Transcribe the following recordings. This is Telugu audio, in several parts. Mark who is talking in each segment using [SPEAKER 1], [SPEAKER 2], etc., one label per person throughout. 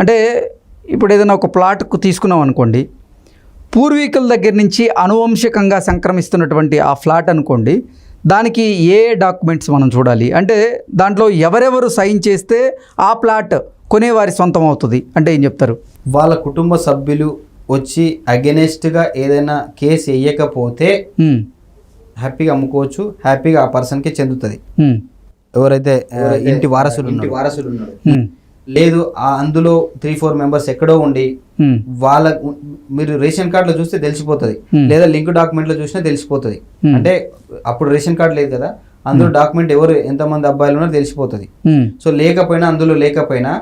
[SPEAKER 1] అంటే ఇప్పుడు ఏదైనా ఒక ప్లాట్కు తీసుకున్నాం అనుకోండి, పూర్వీకుల దగ్గర నుంచి అనువంశికంగా సంక్రమిస్తున్నటువంటి ఆ ఫ్లాట్ అనుకోండి, దానికి ఏ డాక్యుమెంట్స్ మనం చూడాలి? అంటే దాంట్లో ఎవరెవరు సైన్ చేస్తే ఆ ప్లాట్ కొనేవారి సొంతం అవుతుంది అంటే ఏం చెప్తారు?
[SPEAKER 2] వాళ్ళ కుటుంబ సభ్యులు వచ్చి అగెనెస్ట్గా ఏదైనా కేసు వేయకపోతే హ్యాపీగా అమ్ముకోవచ్చు, హ్యాపీగా ఆ పర్సన్కి చెందుతుంది. ఎవరైతే ఇంటి వారసులు ఉన్నారు, లేదు అందులో 3-4 మెంబర్స్ ఎక్కడో ఉండి వాళ్ళ, మీరు రేషన్ కార్డులో చూస్తే తెలిసిపోతుంది, లేదా లింక్ డాక్యుమెంట్ లో చూసినా తెలిసిపోతుంది. అంటే అప్పుడు రేషన్ కార్డు లేదు కదా, అందులో డాక్యుమెంట్ ఎవరు ఎంతమంది అబ్బాయిలు ఉన్నారో తెలిసిపోతుంది. సో లేకపోయినా అందులో లేకపోయినా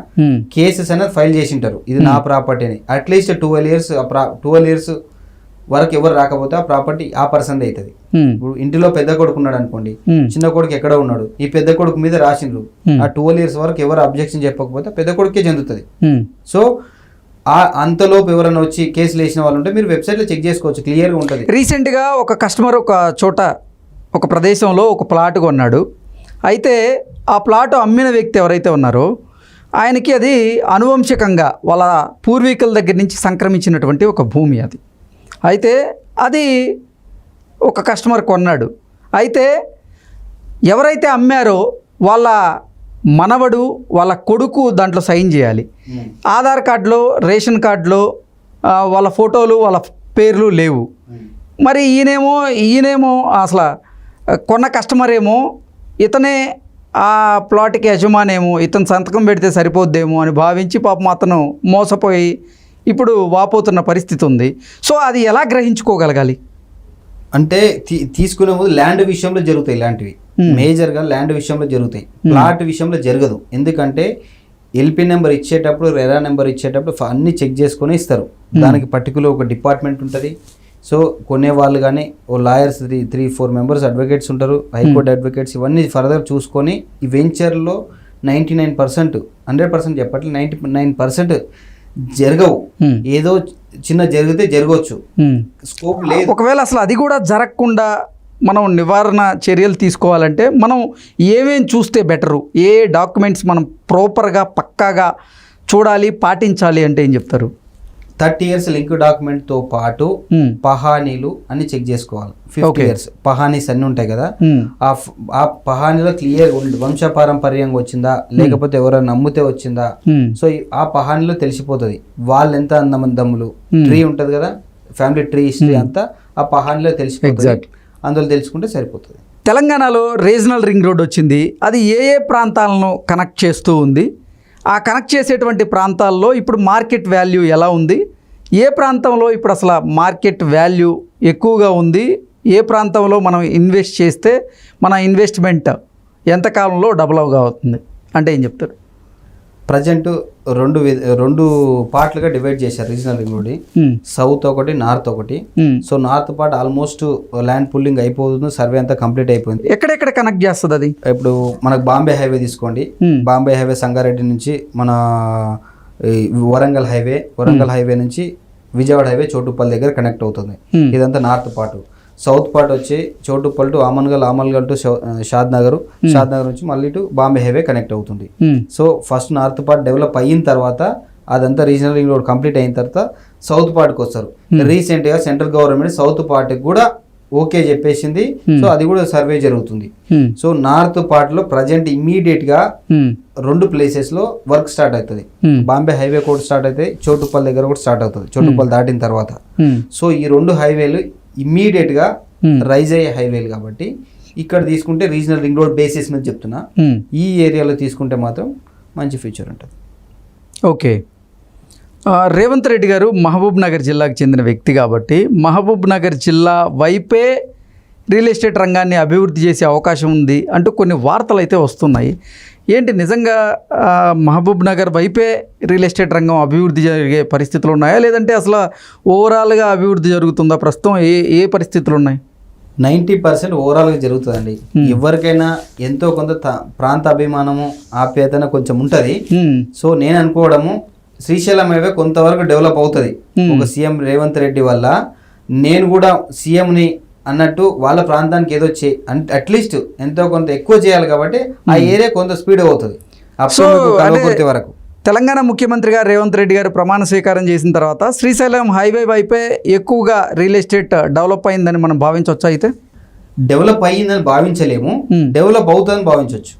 [SPEAKER 2] కేసెస్ అనేది ఫైల్ చేసి ఉంటారు, ఇది నా ప్రాపర్టీ అని. అట్లీస్ట్ 12 ఇయర్స్ వరకు ఎవరు రాకపోతే ఆ ప్రాపర్టీ ఆ పర్సన్ అవుతుంది. ఇప్పుడు ఇంటిలో పెద్ద కొడుకు ఉన్నాడు అనుకోండి, చిన్న కొడుకు ఎక్కడ ఉన్నాడు, ఈ పెద్ద కొడుకు మీద రాసిండ్రు, ఆ 12 ఇయర్స్ వరకు ఎవరు అబ్జెక్షన్ చెప్పకపోతే పెద్ద కొడుకే చెందుతుంది. సో అంతలోపు ఎవరైనా వచ్చి కేసులు వేసిన వాళ్ళు ఉంటే మీరు వెబ్సైట్లో చెక్ చేసుకోవచ్చు, క్లియర్గా ఉంటుంది.
[SPEAKER 1] రీసెంట్గా ఒక కస్టమర్ ఒక చోట ఒక ప్రదేశంలో ఒక ప్లాట్ కొన్నాడు. అయితే ఆ ప్లాట్ అమ్మిన వ్యక్తి ఎవరైతే ఉన్నారో ఆయనకి అది అనువంశికంగా వాళ్ళ పూర్వీకుల దగ్గర నుంచి సంక్రమించినటువంటి ఒక భూమి అది. అయితే అది ఒక కస్టమర్ కొన్నాడు. అయితే ఎవరైతే అమ్మారో వాళ్ళ మనవడు, వాళ్ళ కొడుకు దాంట్లో సైన్ చేయాలి. ఆధార్ కార్డులో, రేషన్ కార్డులో వాళ్ళ ఫోటోలు, వాళ్ళ పేర్లు లేవు. మరి ఈయనేమో అసలు కొన్న కస్టమర్ ఏమో ఇతనే ఆ ప్లాట్కి యజమానేమో, ఇతను సంతకం పెడితే సరిపోద్దేమో అని భావించి పాపం అతను మోసపోయి ఇప్పుడు వాపోతున్న పరిస్థితి ఉంది. సో అది ఎలా గ్రహించుకోగలగాలి?
[SPEAKER 2] అంటే తీసుకునే ముందు ల్యాండ్ విషయంలో జరుగుతాయి ఇలాంటివి, మేజర్గా ల్యాండ్ విషయంలో జరుగుతాయి, ప్లాట్ విషయంలో జరగదు. ఎందుకంటే ఎల్పీ నెంబర్ ఇచ్చేటప్పుడు, రెరా నెంబర్ ఇచ్చేటప్పుడు అన్ని చెక్ చేసుకుని ఇస్తారు. దానికి పర్టికులర్ ఒక డిపార్ట్మెంట్ ఉంటుంది. సో కొనే వాళ్ళు కానీ ఓ లాయర్స్ 3-4 మెంబర్స్ అడ్వకేట్స్ ఉంటారు, హైకోర్టు అడ్వకేట్స్, ఇవన్నీ ఫర్దర్ చూసుకొని ఈ వెంచర్లో 99%, 100% చెప్పట్లేదు, 99% జరగవు. ఏదో చిన్న జరిగితే జరగవచ్చు, స్కోప్ లేదు.
[SPEAKER 1] ఒకవేళ అసలు అది కూడా జరగకుండా మనం నివారణ చర్యలు తీసుకోవాలంటే మనం ఏమేం చూస్తే బెటరు? ఏ డాక్యుమెంట్స్ మనం ప్రాపర్గా పక్కాగా చూడాలి, పాటించాలి అంటే ఏం చెప్తారు?
[SPEAKER 2] 30 years లింక్ డాక్యుమెంట్తో పాటు పహానీలు అన్ని చెక్ చేసుకోవాలి. 50 years పహానీస్ అన్ని ఉంటాయి కదా, ఆ పహానీలో క్లియర్ వంశపారంపర్యంగా వచ్చిందా, లేకపోతే ఎవరైనా నమ్మితే వచ్చిందా. సో ఆ పహానీలో తెలిసిపోతుంది వాళ్ళు ఎంత అందమందమ్ములు. ట్రీ ఉంటుంది కదా, ఫ్యామిలీ ట్రీ హిస్టరీ అంతా ఆ పహానీలో తెలిసిపోతుంది. అందులో తెలుసుకుంటే సరిపోతుంది.
[SPEAKER 1] తెలంగాణలో రీజనల్ రింగ్ రోడ్ వచ్చింది. అది ఏ ప్రాంతాలను కనెక్ట్ చేస్తూ ఉంది? ఆ కనెక్ట్ చేసేటువంటి ప్రాంతాల్లో ఇప్పుడు మార్కెట్ వాల్యూ ఎలా ఉంది? ఏ ప్రాంతంలో ఇప్పుడు అసలు మార్కెట్ వాల్యూ ఎక్కువగా ఉంది? ఏ ప్రాంతంలో మనం ఇన్వెస్ట్ చేస్తే మన ఇన్వెస్ట్మెంట్ ఎంతకాలంలో డబుల్ అవుతుంది అంటే ఏం చెప్తారు?
[SPEAKER 2] ప్రజెంట్ రెండు పార్ట్లుగా డివైడ్ చేశారు రీజనల్ రింగ్ రోడ్. సౌత్ ఒకటి, నార్త్ ఒకటి. So north part almost land pulling అయిపోతుంది, సర్వే అంతా కంప్లీట్ అయిపోయింది.
[SPEAKER 1] ఎక్కడెక్కడ కనెక్ట్ చేస్తుంది అది?
[SPEAKER 2] ఇప్పుడు మనకు బాంబే హైవే తీసుకోండి, బాంబే హైవే సంగారెడ్డి నుంచి మన వరంగల్ హైవే నుంచి విజయవాడ హైవే చోటుపల్లి దగ్గర కనెక్ట్ అవుతుంది. ఇదంతా నార్త్ పార్ట్. సౌత్ పార్ట్ వచ్చి చోటుపల్లి టు ఆమన్గల్ టు షాద్ నగర్ నుంచి మళ్ళీ టు బాంబే హైవే కనెక్ట్ అవుతుంది. So first north part develop అయిన తర్వాత అదంతా రీజనల్ రింగ్ రోడ్ కంప్లీట్ అయిన తర్వాత సౌత్ పార్ట్కి వస్తారు. రీసెంట్ గా సెంట్రల్ గవర్నమెంట్ సౌత్ పార్ట్ కూడా ఓకే చెప్పేసింది. సో అది కూడా సర్వే జరుగుతుంది. సో నార్త్ పార్ట్ లో ప్రజెంట్ ఇమ్మీడియట్ గా 2 ప్లేసెస్ లో వర్క్ స్టార్ట్ అవుతుంది. బాంబే హైవే కూడా స్టార్ట్ అవుతాయి, చోటుపల్లి దగ్గర కూడా స్టార్ట్ అవుతుంది, చోటుపల్లి దాటిన తర్వాత. సో ఈ 2 హైవేలు ఇమ్మీడియట్ గా రైజ్ అయ్యే హైవేలు కాబట్టి ఇక్కడ తీసుకుంటే రీజనల్ రింగ్ రోడ్ బేసిస్ మీద చెప్తున్నా, ఈ ఏరియాలో తీసుకుంటే మాత్రం మంచి ఫ్యూచర్ ఉంటుంది.
[SPEAKER 1] ఓకే. రేవంత్ రెడ్డి గారు మహబూబ్ నగర్ జిల్లాకు చెందిన వ్యక్తి కాబట్టి మహబూబ్ నగర్ జిల్లా వైపే రియల్ ఎస్టేట్ రంగాన్ని అభివృద్ధి చేసే అవకాశం ఉంది అంటూ కొన్ని వార్తలు అయితే వస్తున్నాయి. ఏంటి నిజంగా మహబూబ్ నగర్ వైపే రియల్ ఎస్టేట్ రంగం అభివృద్ధి జరిగే పరిస్థితులు ఉన్నాయా, లేదంటే అసలు ఓవరాల్గా అభివృద్ధి జరుగుతుందా? ప్రస్తుతం ఏ పరిస్థితులు ఉన్నాయి?
[SPEAKER 2] 90% ఓవరాల్గా జరుగుతుందండి. ఎవరికైనా ఎంతో కొంత ప్రాంత అభిమానము, ఆప్యాయతన కొంచెం ఉంటుంది. సో నేను అనుకోవడము శ్రీశైలం హైవే కొంతవరకు డెవలప్ అవుతుంది ఒక సీఎం రేవంత్ రెడ్డి వల్ల. నేను కూడా సీఎంని అన్నట్టు వాళ్ళ ప్రాంతానికి ఏదో అట్లీస్ట్ ఎంతో కొంత ఎక్కువ చేయాలి కాబట్టి ఆ ఏరియా కొంత స్పీడ్ అవుతుంది వరకు.
[SPEAKER 1] తెలంగాణ ముఖ్యమంత్రిగా రేవంత్ రెడ్డి గారు ప్రమాణ స్వీకారం చేసిన తర్వాత శ్రీశైలం హైవే వైపే ఎక్కువగా రియల్ ఎస్టేట్ డెవలప్ అయిందని మనం భావించవచ్చు. అయితే
[SPEAKER 2] డెవలప్ అయ్యిందని భావించలేము, డెవలప్ అవుతుందని భావించవచ్చు.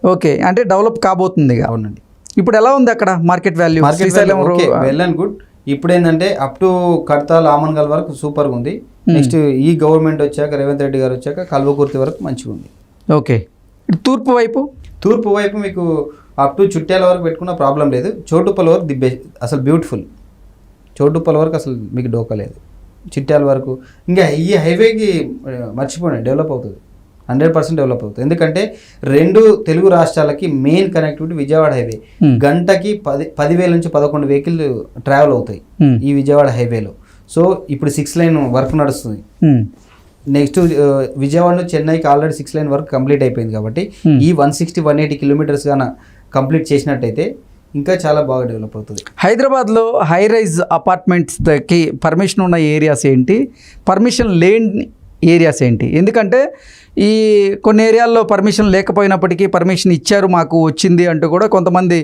[SPEAKER 1] ఓకే, అంటే డెవలప్ కాబోతుంది.
[SPEAKER 2] అవునండి.
[SPEAKER 1] ఇప్పుడు ఎలా ఉంది అక్కడ market value? Srisailam
[SPEAKER 2] well and good. ఇప్పుడు ఏంటంటే అప్ టు కడతాల్ ఆమన్గల్ వరకు సూపర్గా ఉంది. నెక్స్ట్ ఈ గవర్నమెంట్ వచ్చాక, రేవంత్ రెడ్డి గారు వచ్చాక కల్వకుర్తి వరకు మంచిగా ఉంది.
[SPEAKER 1] ఓకే, తూర్పు వైపు
[SPEAKER 2] మీకు అప్ టు చుట్టాల వరకు పెట్టుకున్న ప్రాబ్లం లేదు. చోటుపల్లి వరకు ది బెస్ట్, అసలు బ్యూటిఫుల్. చోటుపల్లి వరకు అసలు మీకు డోకలేదు. చిట్యాల వరకు ఇంకా ఈ హైవేకి మర్చిపోండి, డెవలప్ అవుతుంది, 100% డెవలప్ అవుతుంది. ఎందుకంటే 2 తెలుగు రాష్ట్రాలకి మెయిన్ కనెక్టివిటీ విజయవాడ హైవే. గంటకి 10,000 నుంచి 11 వెహికల్ ట్రావెల్ అవుతాయి ఈ విజయవాడ హైవేలో. సో ఇప్పుడు 6 లైన్ వర్క్ నడుస్తుంది. నెక్స్ట్ విజయవాడ నుంచి చెన్నైకి ఆల్రెడీ 6 లైన్ వర్క్ కంప్లీట్ అయిపోయింది. కాబట్టి ఈ 160-180 కిలోమీటర్స్ గాన కంప్లీట్ చేసినట్టయితే ఇంకా చాలా బాగా డెవలప్ అవుతుంది.
[SPEAKER 1] హైదరాబాద్లో హై రైజ్ అపార్ట్మెంట్స్కి పర్మిషన్ ఉన్న ఏరియాస్ ఏంటి, పర్మిషన్ లేని ఏరియాస్ ఏంటి? ఎందుకంటే ఈ కొన్ని ఏరియాల్లో పర్మిషన్ లేకపోయినప్పటికీ పర్మిషన్ ఇచ్చారు, మాకు వచ్చింది అంటూ కూడా కొంతమంది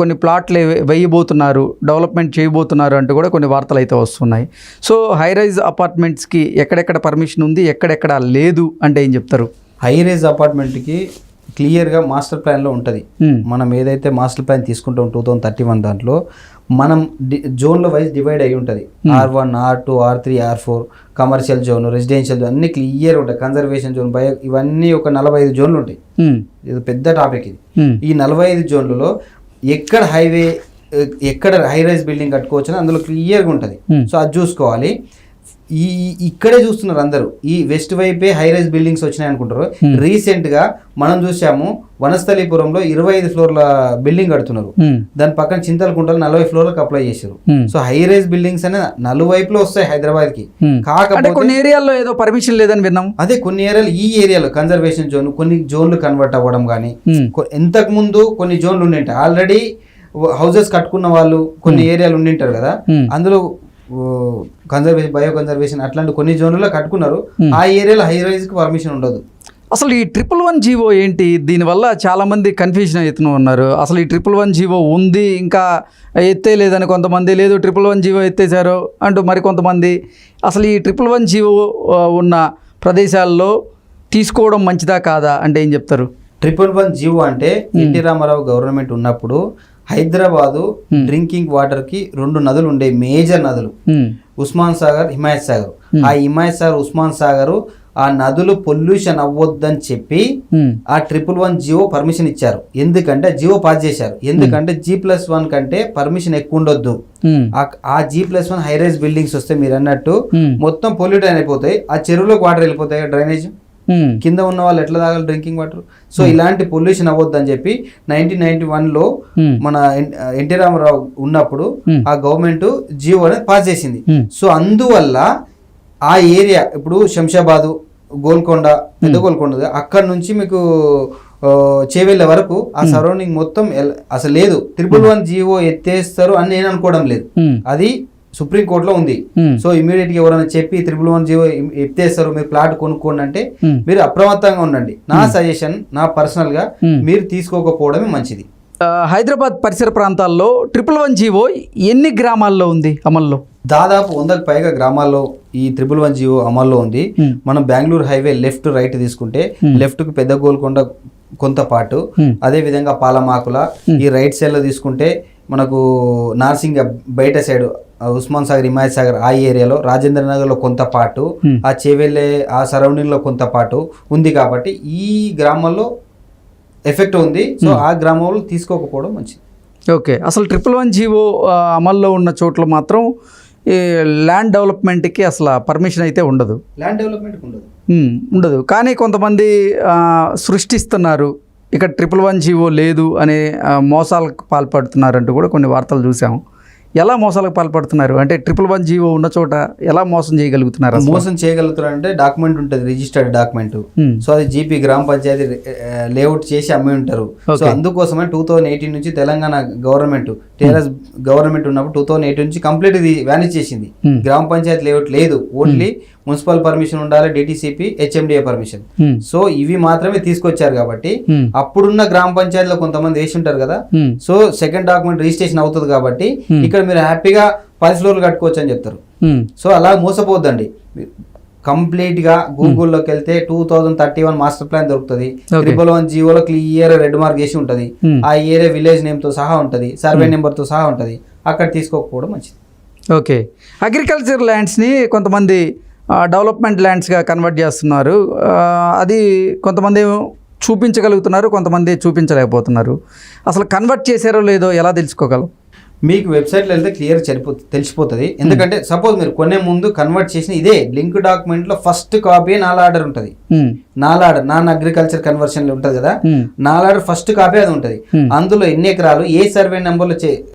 [SPEAKER 1] కొన్ని ప్లాట్లు వేయబోతున్నారు, డెవలప్మెంట్ చేయబోతున్నారు అంటూ కూడా కొన్ని వార్తలు అయితే వస్తున్నాయి. సో హై రైజ్ అపార్ట్మెంట్స్కి ఎక్కడెక్కడ పర్మిషన్ ఉంది, ఎక్కడెక్కడ లేదు అంటే ఏం చెప్తారు?
[SPEAKER 2] హై రైజ్ అపార్ట్మెంట్కి క్లియర్గా మాస్టర్ ప్లాన్లో ఉంటుంది. మనం ఏదైతే మాస్టర్ ప్లాన్ తీసుకుంటాం 2031 దాంట్లో మనం జోన్ల వైజ్ డివైడ్ అయి ఉంటుంది. R1, R2, R3, R4 commercial zone, residential zone అన్ని క్లియర్ ఉంటాయి. కన్జర్వేషన్ జోన్, బయో, ఇవన్నీ ఒక 45 జోన్లు ఉంటాయి. ఇది పెద్ద టాపిక్ ఇది. ఈ 45 జోన్లలో ఎక్కడ హైవే, ఎక్కడ హై రైజ్ బిల్డింగ్ కట్టుకోవచ్చు అని అందులో క్లియర్గా ఉంటుంది. సో అది చూసుకోవాలి. ఇక్కడే చూస్తున్నారు అందరూ, ఈ వెస్ట్ వైపే హై రైజ్ బిల్డింగ్స్ వచ్చినాయి అనుకుంటారు. రీసెంట్గా మనం చూసాము వనస్థలీపురంలో 25 ఫ్లోర్ల బిల్డింగ్ కడుతున్నారు. దాని పక్కన చింతలకుంటలో 40 ఫ్లోర్లకు అప్లై చేశారు. సో హై రైజ్ బిల్డింగ్స్ అనేది నలువైపులో వస్తాయి హైదరాబాద్ కి.
[SPEAKER 1] కాకపోతే కొన్ని ఏరియాల్లో ఏదో పర్మిషన్ లేదని విన్నాం.
[SPEAKER 2] అదే కొన్ని ఏరియాలు, ఈ ఏరియాలో కన్జర్వేషన్ జోన్ కొన్ని జోన్లు కన్వర్ట్ అవ్వడం కానీ, ఇంతకు ముందు కొన్ని జోన్లు ఉండింటాయి. ఆల్రెడీ హౌసెస్ కట్టుకున్న వాళ్ళు కొన్ని ఏరియాలు ఉండింటారు కదా, అందులో కన్జర్వేషన్, బయో కన్జర్వేషన్ అట్లాంటి కొన్ని జోన్లలో కట్టుకున్నారు. ఆ ఏరియాలో హై రైజ్ కి పర్మిషన్ ఉండదు.
[SPEAKER 1] అసలు ఈ 111 జీవో ఏంటి? దీనివల్ల చాలామంది కన్ఫ్యూజన్ అవుతూ ఉన్నారు. అసలు ఈ 111 జీవో ఉంది, ఇంకా ఎత్తే లేదని కొంతమంది, లేదు 111 జీవో ఎత్తేసారు అంటూ మరికొంతమంది. అసలు ఈ 111 జీవో ఉన్న ప్రదేశాల్లో తీసుకోవడం మంచిదా కాదా అంటే ఏం చెప్తారు?
[SPEAKER 2] 111 జీవో అంటే ఎన్టీ రామారావు గవర్నమెంట్ ఉన్నప్పుడు హైదరాబాదు డ్రింకింగ్ వాటర్ కి 2 నదులు ఉండే, మేజర్ నదులు, ఉస్మాన్ సాగర్, హిమాయత్ సాగర్. ఆ హిమాయత్ సాగర్, ఉస్మాన్ సాగర్ ఆ నదులు పొల్యూషన్ అవ్వద్దని చెప్పి ఆ 111 జియో పర్మిషన్ ఇచ్చారు. ఎందుకంటే జియో పాస్ చేశారు. ఎందుకంటే G+1 కంటే పర్మిషన్ ఎక్కువ ఉండొద్దు. ఆ G+1 హై రైజ్ బిల్డింగ్స్ వస్తే మీరు అన్నట్టు మొత్తం పొల్యూట్ అయిపోతాయి. ఆ చెరువులోకి వాటర్ వెళ్ళిపోతాయి, డ్రైనేజ్ కింద ఉన్న వాళ్ళు ఎట్లా తాగాలి డ్రింకింగ్ వాటర్. సో ఇలాంటి పొల్యూషన్ అవ్వద్దు అని చెప్పి 1991లో మన ఎన్టీ రామారావు ఉన్నప్పుడు ఆ గవర్నమెంట్ జియో అనేది పాస్ చేసింది. సో అందువల్ల ఆ ఏరియా ఇప్పుడు శంషాబాదు, గోల్కొండ, పెద్ద గోల్కొండ, అక్కడ నుంచి మీకు చేవెళ్ళే వరకు ఆ సరౌండింగ్ మొత్తం అసలు లేదు. 111 జియో ఎత్తేస్తారు అని నేను అనుకోవడం లేదు. అది సుప్రీంకోర్టులో ఉంది. సో ఇమీడియట్ గా ఎవరైనా చెప్పి 111 జియో ఎత్తేస్తారు, మీరు ప్లాట్ కొనుక్కోండి అంటే మీరు అప్రమత్తంగా ఉండండి. నా సజెషన్, నా పర్సనల్ గా మీరు తీసుకోకపోవడమే మంచిది.
[SPEAKER 1] హైదరాబాద్ పరిసర ప్రాంతాల్లో 111 జీవో ఎన్ని గ్రామాల్లో ఉంది అమల్లో?
[SPEAKER 2] దాదాపు 100కు పైగా గ్రామాల్లో ఈ 111 జీవో అమల్లో ఉంది. మనం బెంగళూరు హైవే లెఫ్ట్ రైట్ తీసుకుంటే లెఫ్ట్ కు పెద్ద గోల్కొండ కొంత పాటు, అదే విధంగా పాలమాకుల ఈ రైట్ సైడ్ లో తీసుకుంటే మనకు నార్సింగ్ బయట సైడ్ ఉస్మాన్ సాగర్, హిమాయత్ సాగర్ ఆ ఏరియాలో, రాజేంద్ర నగర్ లో కొంత పాటు, ఆ చేవెళ్ళే ఆ సరౌండింగ్ లో కొంత పాటు ఉంది. కాబట్టి ఈ గ్రామాల్లో ఎఫెక్ట్ ఉంది. సో ఆ గ్రామంలో తీసుకోకపోవడం మంచిది.
[SPEAKER 1] ఓకే, అసలు 111 జీవో అమల్లో ఉన్న చోట్ల మాత్రం ఈ ల్యాండ్ డెవలప్మెంట్కి అసలు పర్మిషన్ అయితే ఉండదు.
[SPEAKER 2] ల్యాండ్ డెవలప్మెంట్
[SPEAKER 1] ఉండదు. కానీ కొంతమంది సృష్టిస్తున్నారు, ఇక్కడ 111 జీవో లేదు అనే మోసాలకు పాల్పడుతున్నారంటూ కూడా కొన్ని వార్తలు చూసాము. ఎలా మోసాలకు పాల్పడుతున్నారు అంటే 111 జీవో ఉన్న చోట ఎలా మోసం చేయగలుగుతున్నారు?
[SPEAKER 2] మోసం చేయగలుగుతున్నారు అంటే డాక్యుమెంట్ ఉంటుంది, రిజిస్టర్డ్ డాక్యుమెంట్. సో అది జీపీ గ్రామ పంచాయతీ లేఅవుట్ చేసి అమ్మి ఉంటారు. సో అందుకోసమే 2018 నుంచి తెలంగాణ గవర్నమెంట్, టీఆర్ఎస్ గవర్నమెంట్ ఉన్నప్పుడు 2018 నుంచి కంప్లీట్ ఇది వ్యానిష్ చేసింది. గ్రామ పంచాయతీ లేఅవుట్ లేదు, ఓన్లీ మున్సిపల్ పర్మిషన్ ఉండాలి, DTCP, HMDA permission.
[SPEAKER 1] Hmm.
[SPEAKER 2] So ఇవి మాత్రమే తీసుకొచ్చారు కాబట్టి
[SPEAKER 1] Hmm.
[SPEAKER 2] అప్పుడున్న గ్రామ పంచాయతీలో కొంతమంది వేసి ఉంటారు కదా,
[SPEAKER 1] Hmm.
[SPEAKER 2] So second document registration అవుతుంది కాబట్టి
[SPEAKER 1] Hmm.
[SPEAKER 2] ఇక్కడ మీరు హ్యాపీగా 10 ఫ్లోర్లు కట్టుకోవచ్చు అని చెప్తారు.
[SPEAKER 1] Hmm.
[SPEAKER 2] సో అలా మోసపోద్దండి. కంప్లీట్గా గూగుల్లోకి వెళ్తే 2031 మాస్టర్ ప్లాన్ దొరుకుతుంది.
[SPEAKER 1] Okay.
[SPEAKER 2] 111 జీవోలో క్లియర్ రెడ్ మార్క్ వేసి ఉంటుంది.
[SPEAKER 1] Hmm.
[SPEAKER 2] ఆ ఏరియా విలేజ్ నేమ్తో సహా ఉంటుంది, సర్వే నెంబర్తో సహా ఉంటుంది. అక్కడ తీసుకోకపోవడం మంచిది.
[SPEAKER 1] ఓకే, అగ్రికల్చర్ ల్యాండ్స్ని కొంతమంది డెవలప్మెంట్ ల్యాండ్స్గా కన్వర్ట్ చేస్తున్నారు. అది కొంతమంది చూపించగలుగుతున్నారు, కొంతమంది చూపించలేకపోతున్నారు. అసలు కన్వర్ట్ చేశారో లేదో ఎలా తెలుసుకోగలం?
[SPEAKER 2] మీకు వెబ్సైట్లో వెళ్తే క్లియర్ తెలిసిపోతుంది. ఎందుకంటే సపోజ్ మీరు కొనే ముందు కన్వర్ట్ చేసిన ఇదే లింక్ డాక్యుమెంట్లో ఫస్ట్ కాపీ నాల్ ఆర్డర్ ఉంటుంది. నాల్ ఆర్డర్ నాన్ అగ్రికల్చర్ కన్వర్షన్ ఉంటుంది కదా, నాల్ ఆర్డర్ ఫస్ట్ కాపీ అది ఉంటుంది. అందులో ఎన్ని ఎకరాలు ఏ సర్వే నెంబర్లో